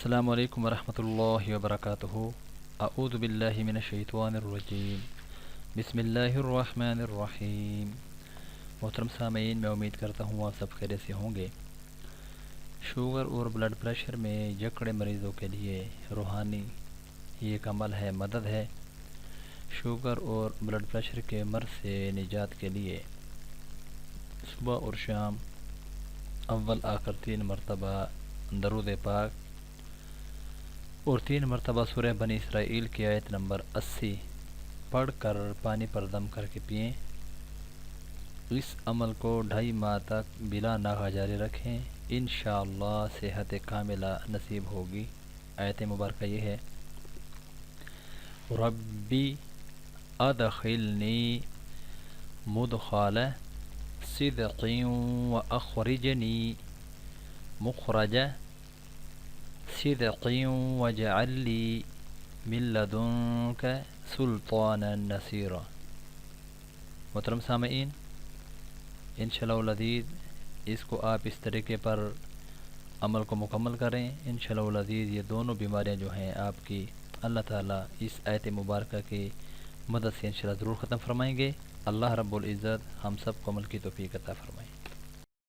السلام علیکم ورحمۃ اللہ وبرکاتہ۔ اعوذ باللہ من الشیطان الرجیم، بسم اللہ الرحمن الرحیم۔ محترم سامعین، میں امید کرتا ہوں آپ سب خیریت سے ہوں گے۔ شوگر اور بلڈ پریشر میں جکڑے مریضوں کے لیے روحانی یہ ایک عمل ہے، مدد ہے۔ شوگر اور بلڈ پریشر کے مرض سے نجات کے لیے صبح اور شام اول آخر 3 مرتبہ درود پاک اور 3 مرتبہ سورہ بنی اسرائیل کی آیت نمبر 80 پڑھ کر پانی پر دم کر کے پئیں۔ اس عمل کو 2.5 ماہ تک بلا ناغہ جاری رکھیں، انشاءاللہ صحت کاملہ نصیب ہوگی۔ آیت مبارکہ یہ ہے: ربی ادخلنی مدخل صدق واخرجنی مخرج صدق واجعل لی من لدنک سلطانا نصیرا۔ محترم سامعین، انشاءاللہ العزیز اس کو آپ اس طریقے پر عمل کو مکمل کریں، انشاءاللہ العزیز یہ دونوں بیماریاں جو ہیں آپ کی اللہ تعالیٰ اس آیت مبارکہ کی مدد سے انشاءاللہ ضرور ختم فرمائیں گے۔ اللہ رب العزت ہم سب کو عمل کی توفیق عطا فرمائیں۔